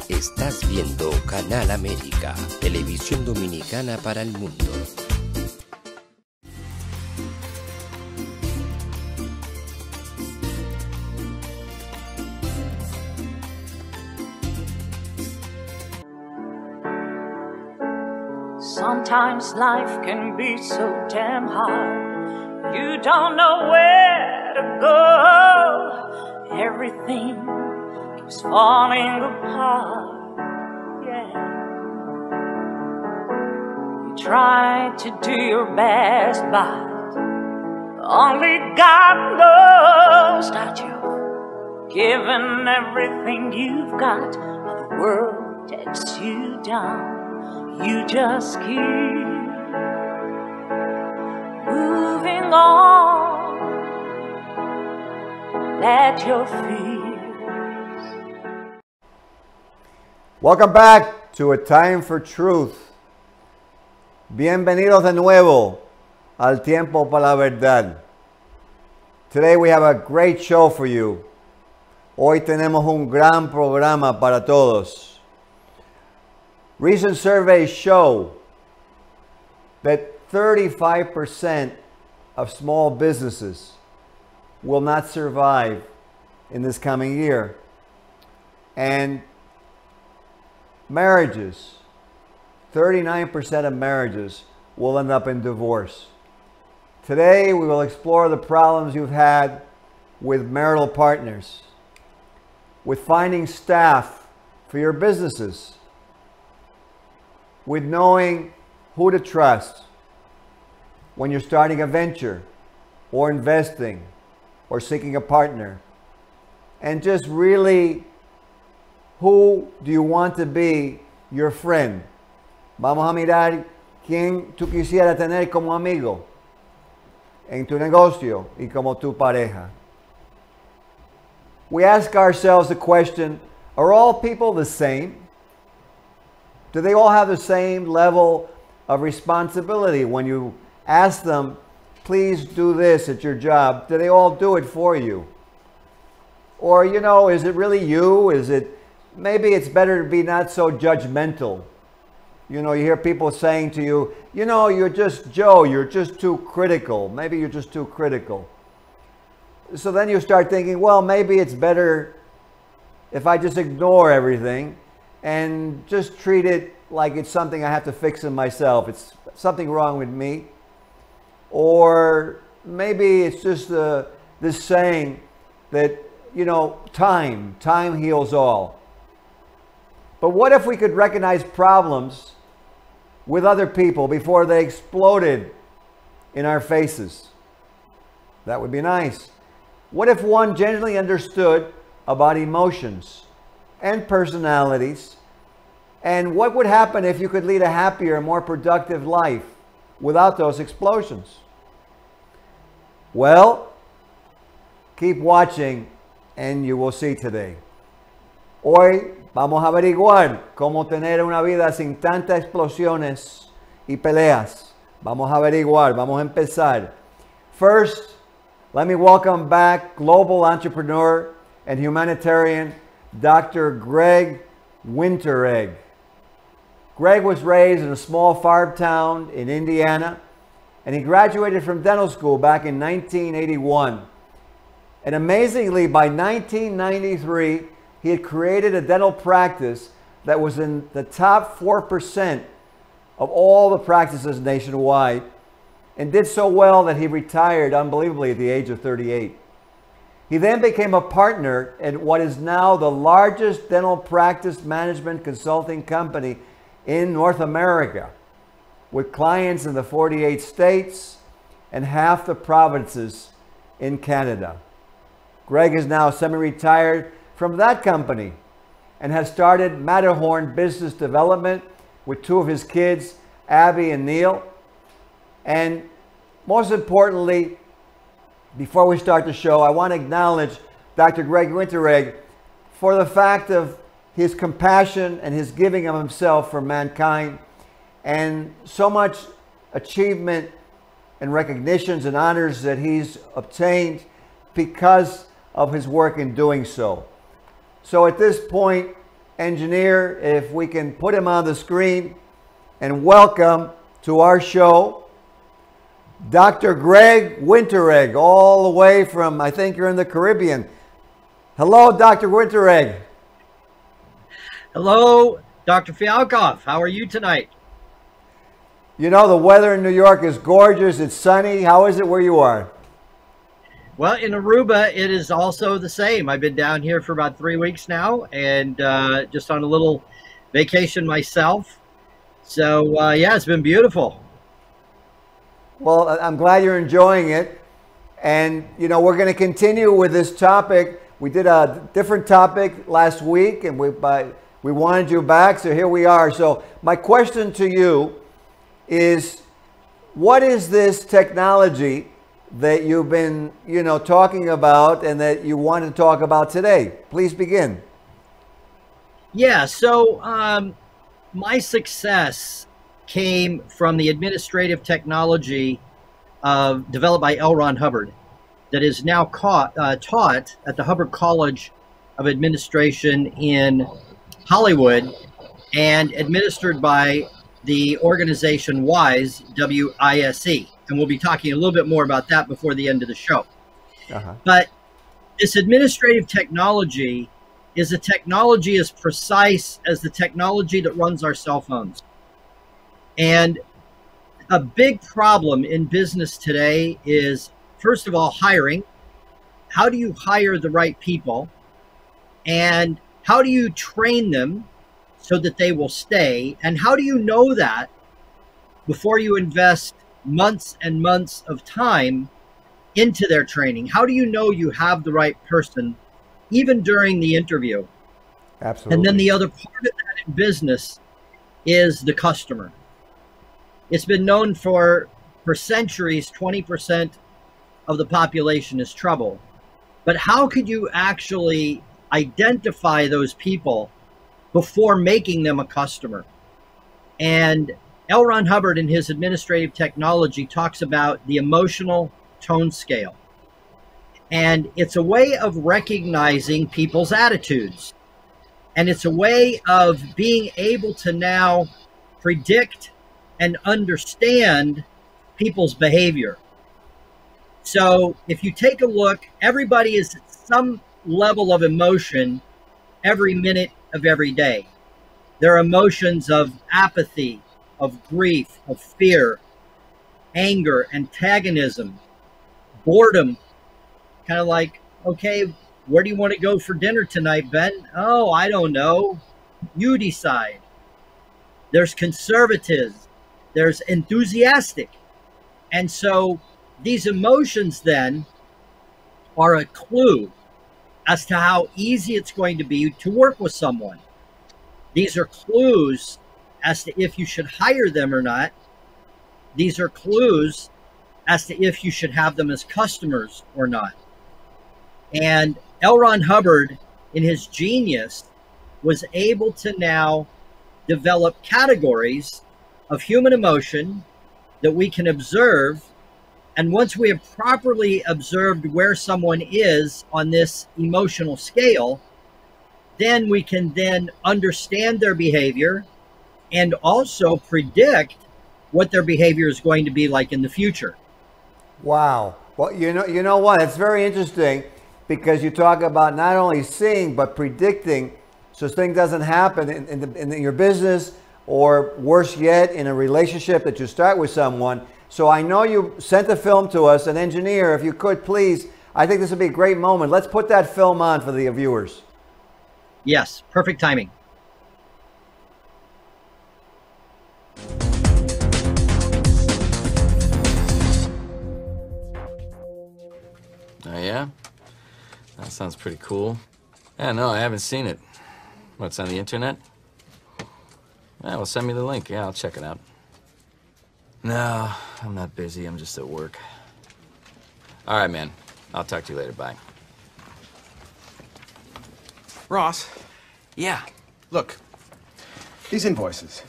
Estás viendo Canal América, televisión dominicana para el mundo. Sometimes life can be so damn hard. You don't know where to go. Everything keeps falling apart. Yeah. You try to do your best, but only God knows that you've given everything you've got, but the world takes you down. You just keep moving on. Let your fears. Welcome back to A Time for Truth. Bienvenidos de nuevo al Tiempo para la Verdad. Today we have a great show for you. Hoy tenemos un gran programa para todos. Recent surveys show that 35% of small businesses will not survive in this coming year. And marriages, 39% of marriages will end up in divorce. Today we will explore the problems you've had with marital partners, with finding staff for your businesses, with knowing who to trust when you're starting a venture or investing or seeking a partner, and just really who do you want to be your friend. Vamos a mirar quién tú quisieras tener como amigo en tu negocio y como tu pareja. We ask ourselves the question, are all people the same? Do they all have the same level of responsibility? When you ask them, please do this at your job, do they all do it for you? Or, you know, is it really you? Maybe it's better to be not so judgmental. You know, you hear people saying to you, you know, you're just Joe, you're just too critical. Maybe you're just too critical. So then you start thinking, well, maybe it's better if I just ignore everything and just treat it like it's something I have to fix in myself. It's something wrong with me. Or maybe it's just this saying that, you know, time heals all. But what if we could recognize problems with other people before they exploded in our faces? That would be nice. What if one genuinely understood about emotions and personalities, and what would happen if you could lead a happier, more productive life without those explosions? Well, keep watching and you will see today. Hoy vamos a averiguar cómo tener una vida sin tantas explosiones y peleas. Vamos a averiguar, vamos a empezar. First, let me welcome back global entrepreneur and humanitarian Dr. Greg Winteregg. Greg was raised in a small farm town in Indiana, and he graduated from dental school back in 1981. And amazingly, by 1993, he had created a dental practice that was in the top 4% of all the practices nationwide, and did so well that he retired unbelievably at the age of 38. He then became a partner at what is now the largest dental practice management consulting company in North America, with clients in the 48 states and half the provinces in Canada. Greg is now semi-retired from that company and has started Matterhorn Business Development with two of his kids, Abby and Neil. And most importantly, before we start the show, I want to acknowledge Dr. Greg Winteregg for the fact of his compassion and his giving of himself for mankind, and so much achievement and recognitions and honors that he's obtained because of his work in doing so. So at this point, engineer, if we can put him on the screen, and welcome to our show, Dr. Greg Winteregg, all the way from, I think you're in the Caribbean. Hello, Dr. Winteregg. Hello, Dr. Fialkov. How are you tonight? You know, the weather in New York is gorgeous. It's sunny. How is it where you are? Well, in Aruba, it is also the same. I've been down here for about 3 weeks now and just on a little vacation myself. So, yeah, it's been beautiful. Well, I'm glad you're enjoying it. And, you know, we're going to continue with this topic. We did a different topic last week, and we wanted you back, so here we are. So my question to you is, what is this technology that you've been, you know, talking about and that you want to talk about today? Please begin. Yeah, so my success came from the administrative technology developed by L. Ron Hubbard that is now taught at the Hubbard College of Administration in Hollywood and administered by the organization WISE, W-I-S-E. And we'll be talking a little bit more about that before the end of the show. But this administrative technology is a technology as precise as the technology that runs our cell phones. And a big problem in business today is, first of all, hiring. How do you hire the right people? And how do you train them so that they will stay? And how do you know that before you invest months and months of time into their training? How do you know you have the right person even during the interview? Absolutely. And then the other part of that in business is the customer. It's been known for centuries, 20% of the population is trouble. But how could you actually identify those people before making them a customer? And L. Ron Hubbard in his administrative technology talks about the emotional tone scale. And it's a way of recognizing people's attitudes. And it's a way of being able to now predict and understand people's behavior. So if you take a look, everybody is at some level of emotion every minute of every day. There are emotions of apathy, of grief, of fear, anger, antagonism, boredom. Kind of like, okay, where do you want to go for dinner tonight, Ben? Oh, I don't know. You decide. There's conservative. There's enthusiastic. And so these emotions then are a clue as to how easy it's going to be to work with someone. These are clues as to if you should hire them or not. These are clues as to if you should have them as customers or not. And L. Ron Hubbard, in his genius, was able to now develop categories of human emotion that we can observe. And once we have properly observed where someone is on this emotional scale, then we can then understand their behavior and also predict what their behavior is going to be like in the future. Wow. Well, you know what? It's very interesting because you talk about not only seeing but predicting, so things doesn't happen in your business, or worse yet, in a relationship that you start with someone. So I know you sent the film to us. An engineer, if you could please, I think this would be a great moment. Let's put that film on for the viewers. Yes, perfect timing. Oh, yeah? That sounds pretty cool. Yeah, no, I haven't seen it. What's on the internet? Yeah, well, send me the link. Yeah, I'll check it out. No, I'm not busy. I'm just at work. All right, man. I'll talk to you later. Bye. Ross, Yeah. look, these invoices.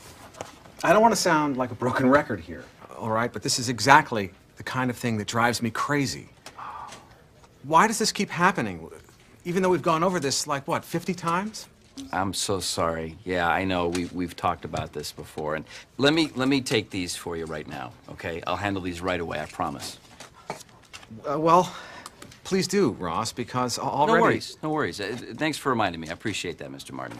I don't want to sound like a broken record here, all right? But this is exactly the kind of thing that drives me crazy. Why does this keep happening? Even though we've gone over this, like, what, 50 times? I'm so sorry. Yeah, I know we've talked about this before, and let me take these for you right now. Okay, I'll handle these right away. I promise. Well, please do, Ross, because already... No worries. No worries. Thanks for reminding me. I appreciate that, Mr. Martin.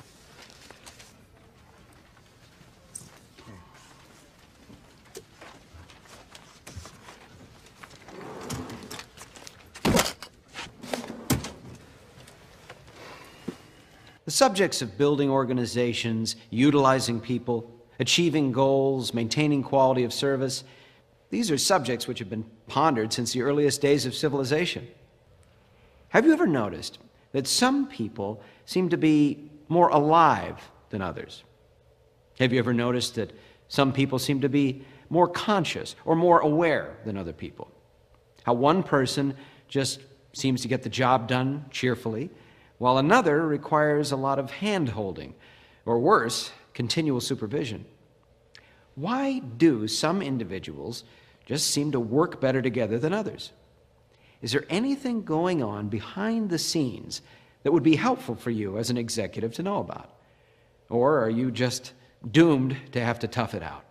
The subjects of building organizations, utilizing people, achieving goals, maintaining quality of service, these are subjects which have been pondered since the earliest days of civilization. Have you ever noticed that some people seem to be more alive than others? Have you ever noticed that some people seem to be more conscious or more aware than other people? How one person just seems to get the job done cheerfully, while another requires a lot of hand-holding, or worse, continual supervision. Why do some individuals just seem to work better together than others? Is there anything going on behind the scenes that would be helpful for you as an executive to know about? Or are you just doomed to have to tough it out?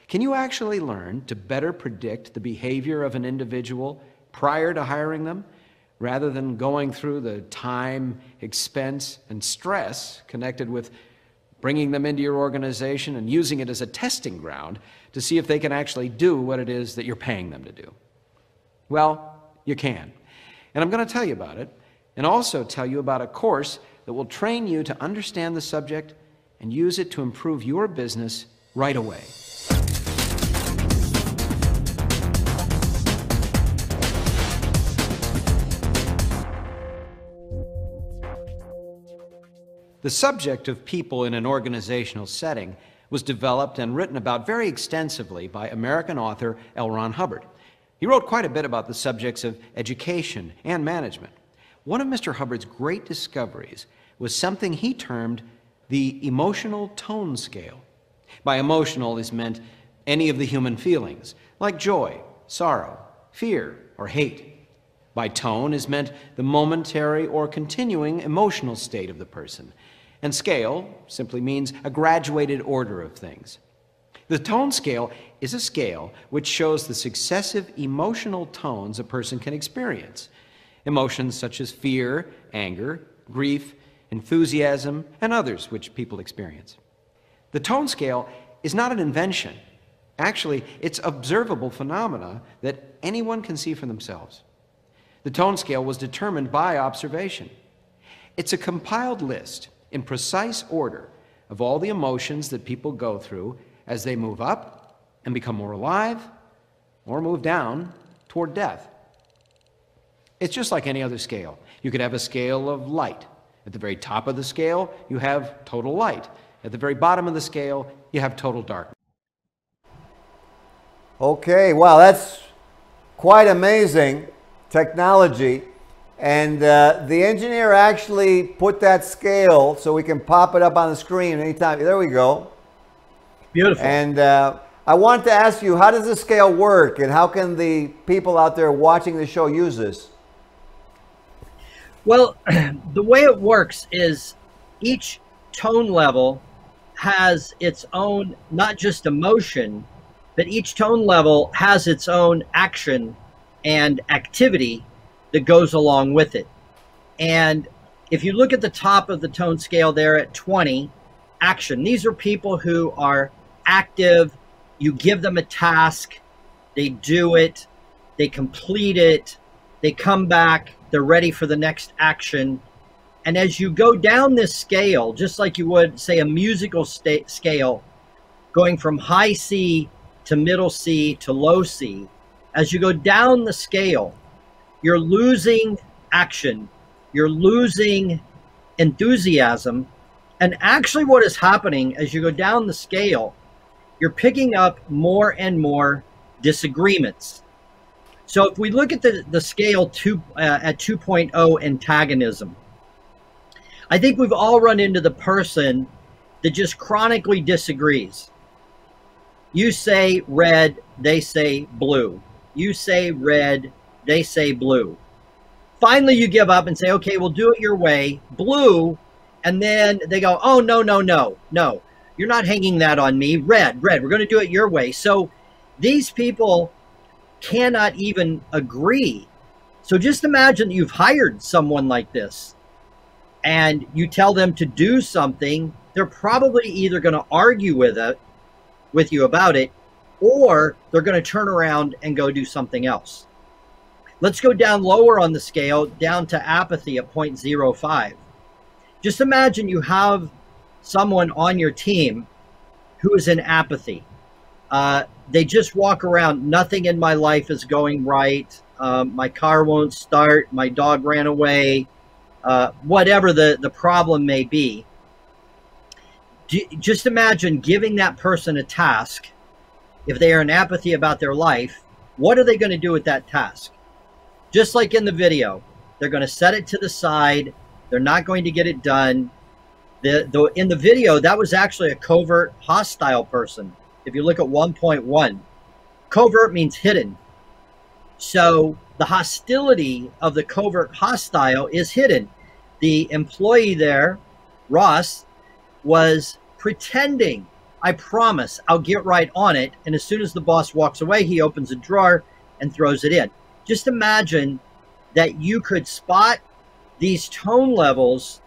Can you actually learn to better predict the behavior of an individual prior to hiring them, rather than going through the time, expense, and stress connected with bringing them into your organization and using it as a testing ground to see if they can actually do what it is that you're paying them to do? Well, you can. And I'm going to tell you about it, and also tell you about a course that will train you to understand the subject and use it to improve your business right away. The subject of people in an organizational setting was developed and written about very extensively by American author L. Ron Hubbard. He wrote quite a bit about the subjects of education and management. One of Mr. Hubbard's great discoveries was something he termed the emotional tone scale. By emotional is meant any of the human feelings, like joy, sorrow, fear, or hate. By tone is meant the momentary or continuing emotional state of the person. And scale simply means a graduated order of things. The tone scale is a scale which shows the successive emotional tones a person can experience. Emotions such as fear, anger, grief, enthusiasm, and others which people experience. The tone scale is not an invention. Actually, it's observable phenomena that anyone can see for themselves. The tone scale was determined by observation. It's a compiled list in precise order of all the emotions that people go through as they move up and become more alive, or move down toward death. It's just like any other scale. You could have a scale of light. At the very top of the scale, you have total light. At the very bottom of the scale, you have total darkness. Okay, wow, that's quite amazing technology. And the engineer actually put that scale so we can pop it up on the screen anytime. There we go. Beautiful. And I wanted to ask you, how does the scale work, and how can the people out there watching the show use this? Well, the way it works is each tone level has its own, not just emotion, but each tone level has its own action and activity that goes along with it. And if you look at the top of the tone scale there at 20, action, these are people who are active. You give them a task, they do it, they complete it, they come back, they're ready for the next action. And as you go down this scale, just like you would say a musical scale, going from high C to middle C to low C, as you go down the scale, you're losing action, you're losing enthusiasm. And actually what is happening as you go down the scale, you're picking up more and more disagreements. So if we look at the scale at 2.0 antagonism, I think we've all run into the person that just chronically disagrees. You say red, they say blue. You say red, they say blue. Finally, you give up and say, okay, we'll do it your way. Blue And then they go, oh, no, no, no, no. You're not hanging that on me. Red, we're going to do it your way. So these people cannot even agree. So just imagine you've hired someone like this and you tell them to do something. They're probably either going to argue with you about it, or they're going to turn around and go do something else. Let's go down lower on the scale, down to apathy at 0.05. Just imagine you have someone on your team who is in apathy. They just walk around, nothing in my life is going right. My car won't start. My dog ran away. Whatever the problem may be. Just imagine giving that person a task. If they are in apathy about their life, what are they going to do with that task? Just like in the video, they're going to set it to the side. They're not going to get it done. In the video, that was actually a covert hostile person. If you look at 1.1, covert means hidden. So the hostility of the covert hostile is hidden. The employee there, Ross, was pretending, I promise, I'll get right on it. And as soon as the boss walks away, he opens a drawer and throws it in. Just imagine that you could spot these tone levels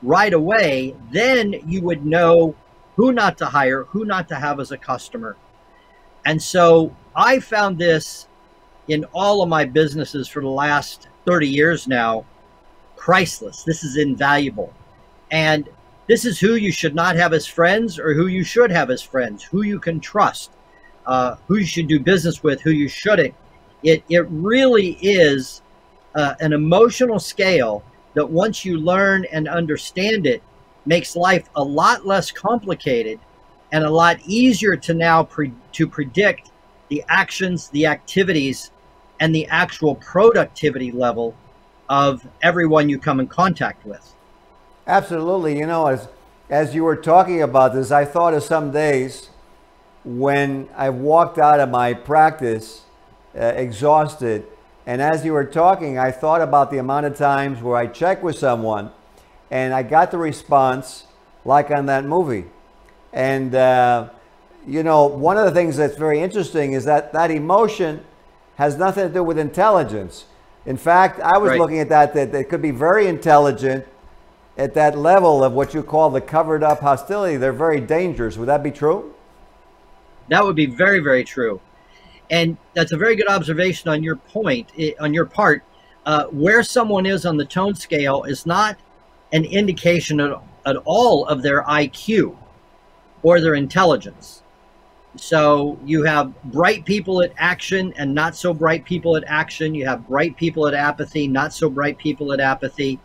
right away. Then you would know who not to hire, who not to have as a customer. And so I found this in all of my businesses for the last 30 years now, priceless. This is invaluable. And this is who you should not have as friends or who you should have as friends, who you can trust, who you should do business with, who you shouldn't. It really is an emotional scale that once you learn and understand it, makes life a lot less complicated and a lot easier to now to predict the actions, the activities, and the actual productivity level of everyone you come in contact with. Absolutely. You know, as you were talking about this, I thought of some days when I walked out of my practice exhausted. And as you were talking, I thought about the amount of times where I checked with someone and I got the response like on that movie. And, you know, one of the things that's very interesting is that that emotion has nothing to do with intelligence. In fact, I was looking at that it could be very intelligent at that level of what you call the covered up hostility. They're very dangerous. Would that be true? That would be very, very true. And that's a very good observation on your point, on your part. Where someone is on the tone scale is not an indication at all of their IQ or their intelligence. So you have bright people at action and not so bright people at action. You have bright people at apathy, not so bright people at apathy.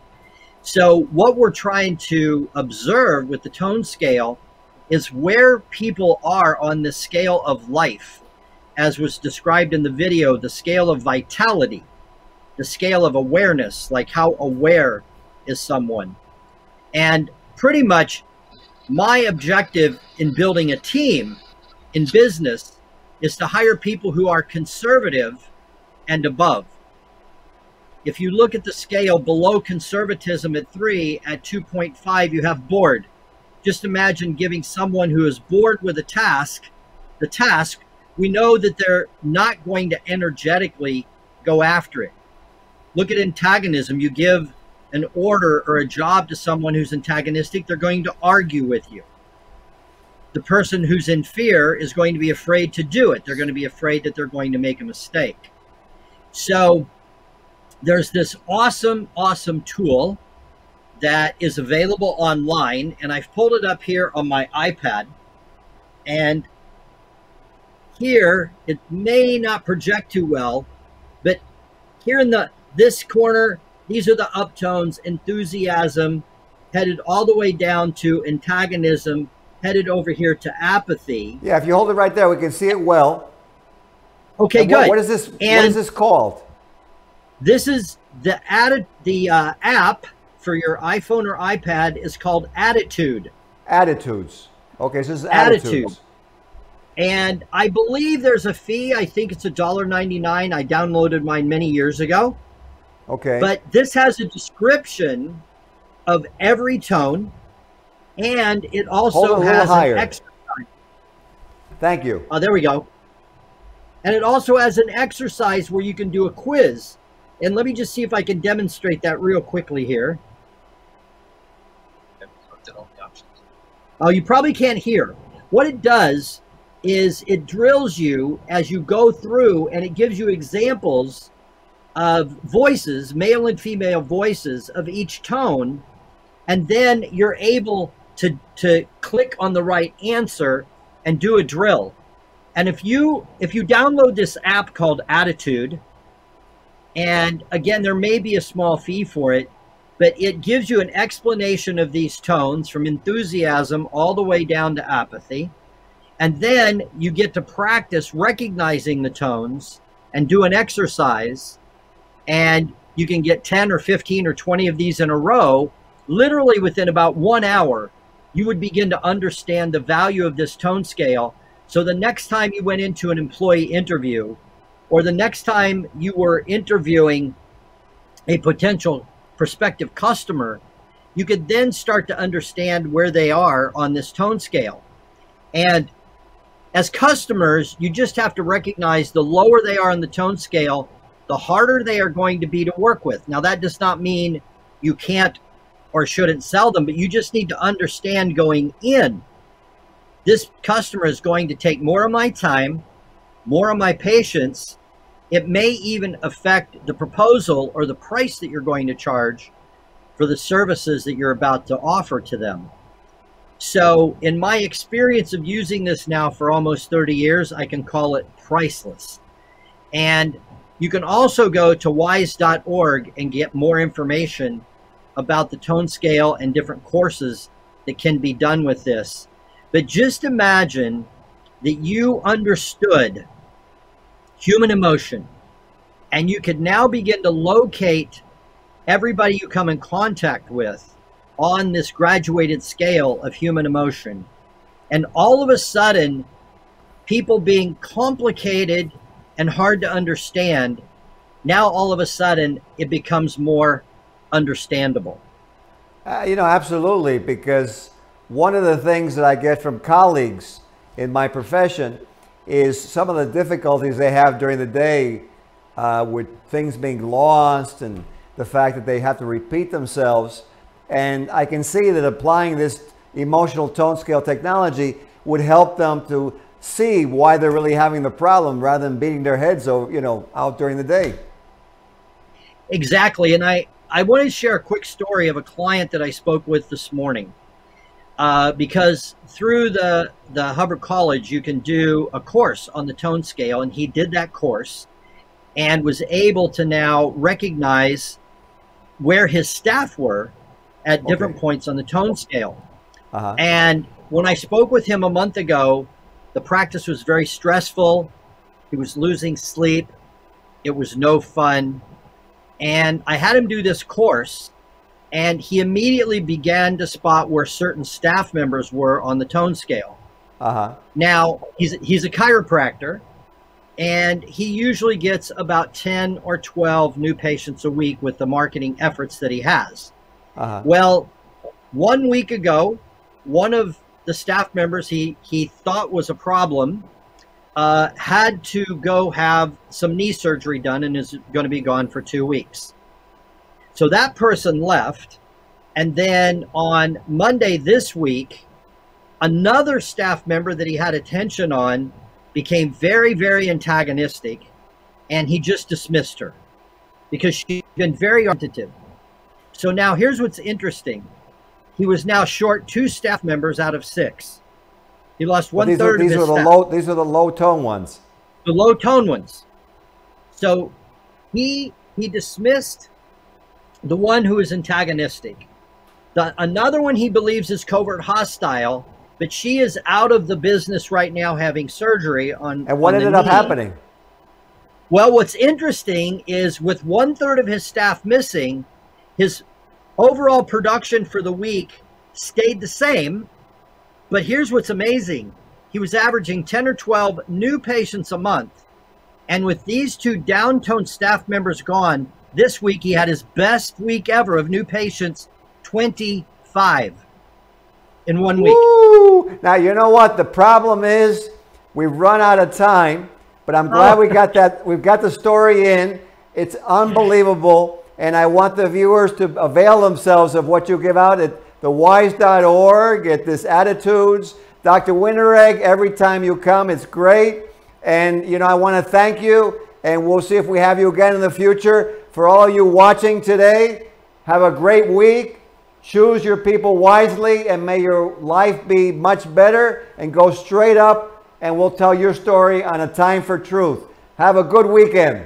So what we're trying to observe with the tone scale is where people are on the scale of life, as was described in the video, the scale of vitality, the scale of awareness, like how aware is someone. And pretty much my objective in building a team in business is to hire people who are conservative and above. If you look at the scale below conservatism at 3, at 2.5, you have bored. Just imagine giving someone who is bored with the task, we know that they're not going to energetically go after it. Look at antagonism. You give an order or a job to someone who's antagonistic, they're going to argue with you. The person who's in fear is going to be afraid to do it. They're going to be afraid that they're going to make a mistake. So there's this awesome, awesome tool that is available online, and I've pulled it up here on my iPad. And here, it may not project too well, but here in this corner, these are the uptones: enthusiasm, headed all the way down to antagonism, headed over here to apathy. Yeah, if you hold it right there, we can see it well. Okay, good. What is this? What is this called? This is the app for your iPhone or iPad is called Attitude. Attitudes. Okay, so this is Attitudes. And I believe there's a fee. I think it's $1.99. I downloaded mine many years ago. Okay. But this has a description of every tone. And it Hold it also a little has higher. an exercise. Thank you. Oh, there we go. And it also has an exercise where you can do a quiz. And let me just see if I can demonstrate that real quickly here. Oh, you probably can't hear. What it does is it drills you as you go through, and it gives you examples of voices, male and female voices of each tone. And then you're able to click on the right answer and do a drill. And if you download this app called Attitude, and again, there may be a small fee for it, but it gives you an explanation of these tones from enthusiasm all the way down to apathy. And then you get to practice recognizing the tones and do an exercise. And you can get 10 or 15 or 20 of these in a row. Literally within about 1 hour, you would begin to understand the value of this tone scale. So the next time you went into an employee interview, or the next time you were interviewing a potential prospective customer, you could then start to understand where they are on this tone scale. And as customers, you just have to recognize the lower they are on the tone scale, the harder they are going to be to work with. Now, that does not mean you can't or shouldn't sell them, but you just need to understand going in, this customer is going to take more of my time, more of my patience. It may even affect the proposal or the price that you're going to charge for the services that you're about to offer to them. So in my experience of using this now for almost 30 years, I can call it priceless. And you can also go to wise.org and get more information about the tone scale and different courses that can be done with this. But just imagine that you understood human emotion, and you could now begin to locate everybody you come in contact with on this graduated scale of human emotion. And all of a sudden, people being complicated and hard to understand, now all of a sudden it becomes more understandable. Absolutely, because one of the things that I get from colleagues in my profession is some of the difficulties they have during the day with things being lost and the fact that they have to repeat themselves. And I can see that applying this emotional tone scale technology would help them to see why they're really having the problem rather than beating their heads out during the day. Exactly. And I want to share a quick story of a client that I spoke with this morning. Because through the Hubbard College, you can do a course on the tone scale, and he did that course and was able to now recognize where his staff were at different points on the tone scale. And when I spoke with him a month ago, the practice was very stressful. He was losing sleep. It was no fun. And I had him do this course, and he immediately began to spot where certain staff members were on the tone scale. Now, he's a chiropractor, and he usually gets about 10 or 12 new patients a week with the marketing efforts that he has. Well, 1 week ago, one of the staff members he thought was a problem had to go have some knee surgery done and is going to be gone for 2 weeks. So that person left. And then on Monday this week, another staff member that he had attention on became very, very antagonistic, and he just dismissed her because she'd been very argumentative. So now here's what's interesting. He was now short 2 staff members out of 6. He lost 1/3 of his staff. These are the low tone ones. The low tone ones. So he dismissed the one who is antagonistic. Another one he believes is covert hostile, but she is out of the business right now having surgery on. And what ended up happening? Well, what's interesting is with 1/3 of his staff missing, his overall production for the week stayed the same. But here's what's amazing. He was averaging 10 or 12 new patients a month. And with these 2 down-toned staff members gone, this week he had his best week ever of new patients, 25. in 1 week. Woo! Now, you know what? The problem is we've run out of time, but I'm glad we got that. We've got the story in. It's unbelievable, and I want the viewers to avail themselves of what you give out at thewise.org, at this Attitudes. Dr. Winteregg, every time you come, it's great. And, you know, I want to thank you, and we'll see if we have you again in the future. For all you watching today, have a great week. Choose your people wisely, and may your life be much better, and go straight up, and we'll tell your story on A Time for Truth. Have a good weekend.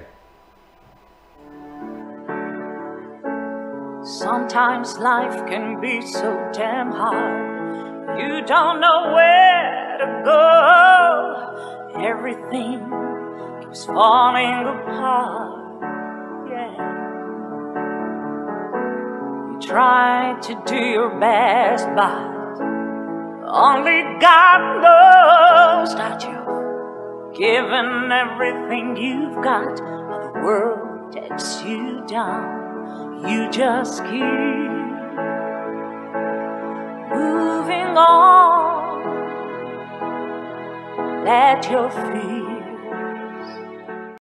Sometimes life can be so damn hard. You don't know where to go. Everything keeps falling apart. Yeah. You try to do your best, but only God knows that you've given everything you've got, but the world takes you down. You just keep moving on. Let your feet